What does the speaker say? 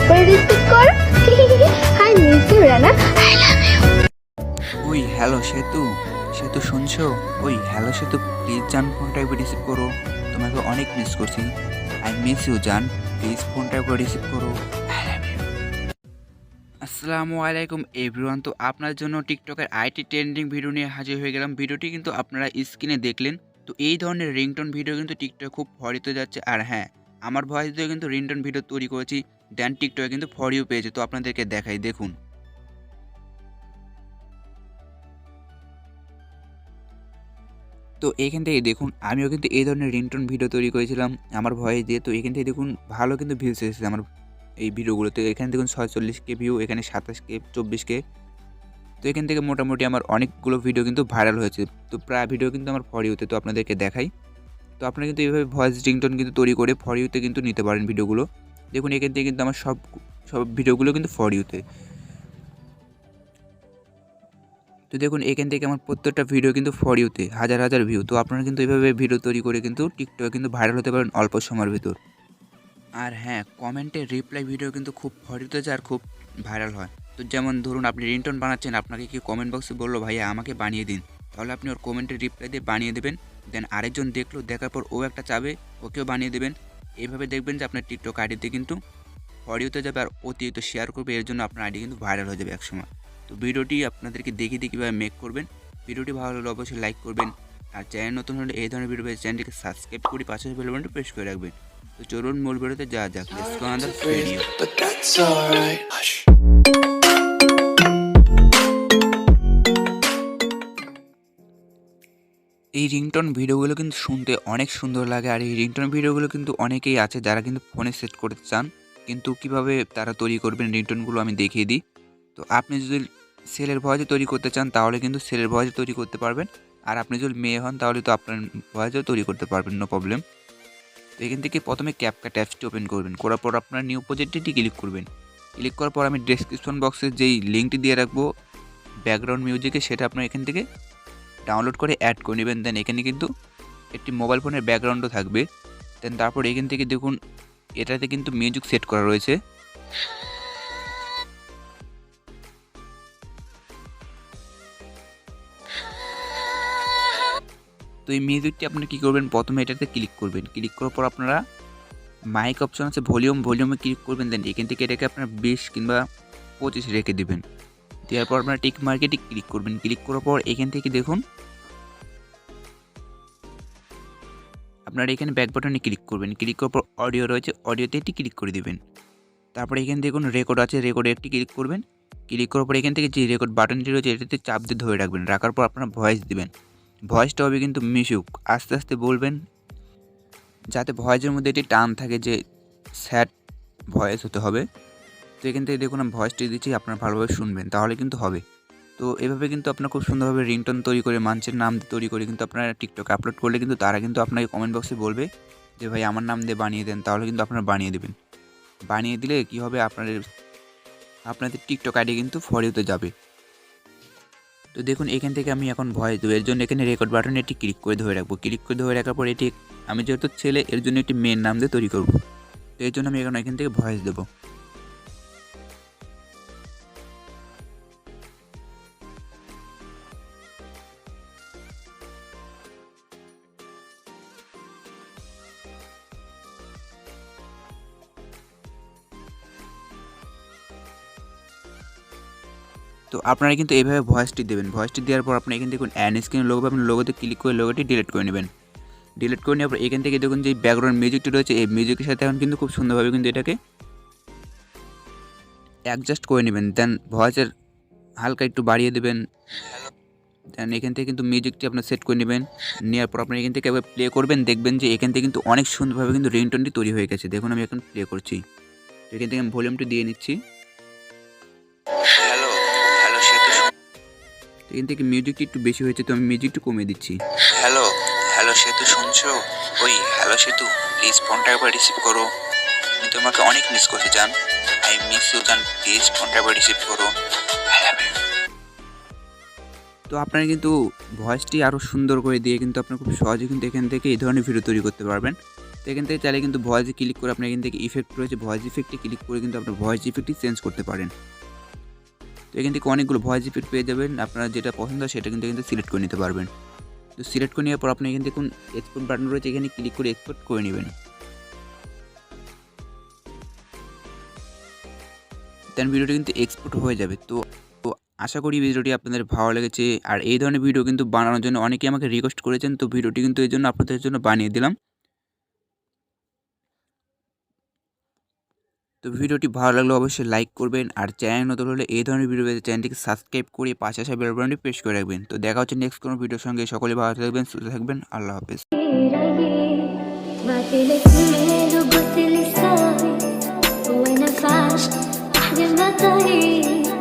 করে রিসিভ করো। Hi miss you Rana, I love you. ওই হ্যালো সেতু, সেতু শুনছো? ওই হ্যালো সেতু, প্লিজ জান ফোনটা একবার রিসিভ করো, তোমাকে অনেক মিস করছি। আই মিস ইউ জান, প্লিজ ফোনটা একবার রিসিভ করো, আই লাভ ইউ। আসসালামু আলাইকুম এভরিওয়ান। তো আপনার জন্য টিকটকের আইটি ট্রেন্ডিং ভিডিও নিয়ে হাজির হয়ে গেলাম। ভিডিওটি কিন্তু আপনারা স্ক্রিনে দেখলেন। তো এই ধরনের রিংটোন ভিডিও কিন্তু টিকটকে খুব ফরিতে যাচ্ছে। আর হ্যাঁ, আমার ভয়েস দিয়ে কিন্তু রিংটোন ভিডিও তৈরি করেছি, দেন টিকটকে কিন্তু ফরিও পেয়েছে। তো আপনাদেরকে দেখাই, দেখুন। তো এখান থেকে দেখুন, আমিও কিন্তু এই ধরনের রিংটোন ভিডিও তৈরি করেছিলাম আমার ভয়েস দিয়ে। তো এখান থেকে দেখুন ভালো কিন্তু ভিউজ এসেছে আমার এই ভিডিওগুলোতে। এখানে দেখুন 46K ভিউ, এখানে 27K, 24K। তো এখান থেকে মোটামুটি আমার অনেকগুলো ভিডিও কিন্তু ভাইরাল হয়েছে। তো প্রায় ভিডিও কিন্তু আমার ফর ইউতে। তো আপনাদেরকে দেখাই। তো আপনারা কিন্তু এইভাবে ভয়েস রিংটোন কিন্তু তৈরি করে ফর ইউতে কিন্তু নিতে পারেন ভিডিওগুলো। দেখুন এখান থেকে কিন্তু আমার সব ভিডিওগুলো কিন্তু ফর ইউতে। তো দেখুন এখান থেকে আমার প্রত্যেকটা ভিডিও কিন্তু ফর ইউতে, হাজার হাজার ভিউ। তো আপনারা কিন্তু এইভাবে ভিডিও তৈরি করে কিন্তু টিকটকে কিন্তু ভাইরাল হতে পারেন অল্প সময়ের ভিতর। আর হ্যাঁ, কমেন্টে রিপ্লাই ভিডিও কিন্তু খুব ফর ইউতে যায় আর খুব ভাইরাল হয়। তো যেমন ধরুন আপনি রিংটোন বানাচ্ছেন, আপনাকে কি কমেন্ট বক্সে বললো ভাইয়া আমাকে বানিয়ে দিন, তাহলে আপনি ওর কমেন্টে রিপ্লাই দিয়ে বানিয়ে দেবেন। দেন আরেকজন দেখলো, দেখার পর ও একটা চাবে, ওকেও বানিয়ে দেবেন। এইভাবে দেখবেন যে আপনার টিকটক আইডিতে কিন্তু ফর ইউতে যাবে আর অতিরিক্ত শেয়ার করবে। এর জন্য আপনার আইডি কিন্তু ভাইরাল হয়ে যাবে একসময়। তো ভিডিওটি আপনাদেরকে দেখিয়ে দিয়ে কীভাবে মেক করবেন। ভিডিওটি ভালো হলে অবশ্যই লাইক করবেন। আর চ্যানেল নতুন হলে এই ধরনের ভিডিও পেয়ে চ্যানেলটিকে সাবস্ক্রাইব করে পাশে বেল বাটনটি প্রেস করে রাখবেন। তো চলুন মূল ভিডিওতে যাওয়া যাক। Let's go on the video. এই রিংটোন ভিডিওগুলো কিন্তু শুনতে অনেক সুন্দর লাগে। আর এই রিংটোন ভিডিওগুলো কিন্তু অনেকেই আছে যারা কিন্তু ফোনে সেট করতে চান, কিন্তু কিভাবে তারা তৈরি করবেন রিংটোনগুলো আমি দেখিয়ে দিই। তো আপনি যদি সেলের ভয়েসে তৈরি করতে চান তাহলে কিন্তু সেলের ভয়েসে তৈরি করতে পারবেন। আর আপনি যদি মেয়ে হন তাহলে তো আপনার ভয়েসেও তৈরি করতে পারবেন, নো প্রবলেম। তো এখান থেকে প্রথমে ক্যাপকাট অ্যাপসটি ওপেন করবেন। করার পর আপনার নিউ প্রজেক্টটি ক্লিক করবেন। ক্লিক করার পর আমি ডেসক্রিপশন বক্সে যেই লিঙ্কটি দিয়ে রাখবো ব্যাকগ্রাউন্ড মিউজিকে, সেটা আপনার এখান থেকে ডাউনলোড করে অ্যাড করে নেবেন। দেন এখানে কিন্তু একটি মোবাইল ফোনের ব্যাকগ্রাউন্ডও থাকবে। দেন তারপর এখান থেকে দেখুন এটাতে কিন্তু মিউজিক সেট করা রয়েছে। তো এই মিউজিকটি আপনারা কী করবেন, প্রথমে এটাতে ক্লিক করবেন। ক্লিক করার পর আপনারা মাইক অপশন আছে, ভলিউমে ক্লিক করবেন। দেন এখান থেকে এটাকে আপনারা 20 কিংবা 25 রেখে দেবেন। দেওয়ার পর আপনারা টিক মার্কেটে ক্লিক করবেন। ক্লিক করার পর এখান থেকে দেখুন আপনারা এখানে ব্যাক বাটনে ক্লিক করবেন। ক্লিক করার পর অডিও রয়েছে, অডিওতে একটি ক্লিক করে দেবেন। তারপরে এখানে দেখুন রেকর্ড আছে, রেকর্ডে একটি ক্লিক করবেন। ক্লিক করার পর এখান থেকে যে রেকর্ড বাটনটি রয়েছে এটাতে চাপ দিয়ে ধরে রাখবেন। রাখার পর আপনারা ভয়েস দিবেন। ভয়েসটা হবে কিন্তু মিশুক, আস্তে আস্তে বলবেন যাতে ভয়েসের মধ্যে একটি টান থাকে, যে স্যাড ভয়েস হতে হবে। তো এখান থেকে দেখুন আমি ভয়েসটি দিচ্ছি, আপনারা ভালোভাবে শুনবেন তাহলে কিন্তু হবে। তো এভাবে কিন্তু আপনারা খুব সুন্দরভাবে রিংটোন তৈরি করে মানুষের নাম দিয়ে তৈরি করে কিন্তু আপনারা টিকটকে আপলোড করলে কিন্তু তারা কিন্তু আপনাকে কমেন্ট বক্সে বলবে যে ভাই আমার নাম দিয়ে বানিয়ে দেন, তাহলে কিন্তু আপনারা বানিয়ে দেবেন। বানিয়ে দিলে কী হবে, আপনাদের টিকটক আইডি কিন্তু ফর ইউতে যাবে। তো দেখুন এখান থেকে আমি এখন ভয়েস দেবো, এর জন্য এখানে রেকর্ড বাটনে এটি ক্লিক করে ধরে রাখবো। ক্লিক করে ধরে রাখার পর এটি আমি যেহেতু ছেলে, এর জন্য একটি মেয়ের নাম দিয়ে তৈরি করব। তো এর জন্য আমি এখন এখান থেকে ভয়েস দেবো। তো আপনারা কিন্তু এইভাবে ভয়েসটি দেবেন। ভয়েসটি দেওয়ার পর আপনি এখান থেকে অ্যান স্ক্রিন লোগো পাবেন, লোগোতে ক্লিক করে লোগোটি ডিলিট করে নেবেন। ডিলিট করে নেওয়ার পর এখান থেকে দেখুন যে ব্যাকগ্রাউন্ড মিউজিকটি রয়েছে, এই মিউজিকের সাথে এখন কিন্তু খুব সুন্দরভাবে কিন্তু এটাকে অ্যাডজাস্ট করে নেবেন। দেন ভয়েসের হালকা একটু বাড়িয়ে দেবেন। দেন এখান থেকে কিন্তু মিউজিকটি আপনার সেট করে নেবেন। নেওয়ার পর আপনার এখান থেকে একবার প্লে করবেন, দেখবেন যে এখান থেকে কিন্তু অনেক সুন্দরভাবে কিন্তু রিংটোনটি তৈরি হয়ে গেছে। দেখুন আমি এখন প্লে করছি। এখান থেকে আমি ভলিউমটি দিয়ে নিচ্ছি। এখান থেকে মিউজিকটি একটু বেশি হয়েছে, তো আমি মিউজিকটি কমিয়ে দিচ্ছি। হ্যালো হ্যালো সেতু শুনছো? ওই হ্যালো সেতু, প্লিজ ফোনটা একবার রিসিভ করো, আমি তোমাকে অনেক মিস করছি জান। আই মিস ইউ জান, প্লিজ ফোনটা একবার রিসিভ করো, আই লাভ ইউ। তো আপনারা কিন্তু ভয়েসটি আরও সুন্দর করে দিয়ে কিন্তু আপনারা খুব সহজে কিন্তু এখান থেকে এই ধরনের ভিডিও তৈরি করতে পারবেন। তো এখান থেকে চাইলে কিন্তু ভয়েসে ক্লিক করে আপনার এখান থেকে ইফেক্ট রয়েছে, ভয়েস ইফেক্টে ক্লিক করে কিন্তু আপনার ভয়েস ইফেক্টটি চেঞ্জ করতে পারেন। তো এখান থেকে অনেকগুলো ভয়েস ইফেক্ট পেয়ে যাবেন, আপনারা যেটা পছন্দ হয় সেটা কিন্তু সিলেক্ট করে নিতে পারবেন। তো সিলেক্ট করে নেওয়ার পর আপনি এখান থেকে এক্সপোর্ট বাটন রয়েছে, এখানে ক্লিক করে এক্সপোর্ট করে নেবেন। দেন ভিডিওটি কিন্তু এক্সপোর্ট হয়ে যাবে। তো আশা করি ভিডিওটি আপনাদের ভালো লেগেছে। আর এই ধরনের ভিডিও কিন্তু বানানোর জন্য অনেকেই আমাকে রিকোয়েস্ট করেছেন, তো ভিডিওটি কিন্তু এই জন্য আপনাদের জন্য বানিয়ে দিলাম। তো ভিডিওটি ভালো লাগলে অবশ্যই লাইক করবেন, আর চ্যানেল নতুন হলে এই ধরনের ভিডিও পেতে চ্যানেলটিকে সাবস্ক্রাইব করে পাশে আসা বেল বাটনটি প্রেস করে রাখবেন। তো দেখা হচ্ছে নেক্সট কোনো ভিডিওর সঙ্গে। সকলে ভালো থাকবেন, সুস্থ থাকবেন, আল্লাহ হাফেজ। وانا فاش احلى ما طريق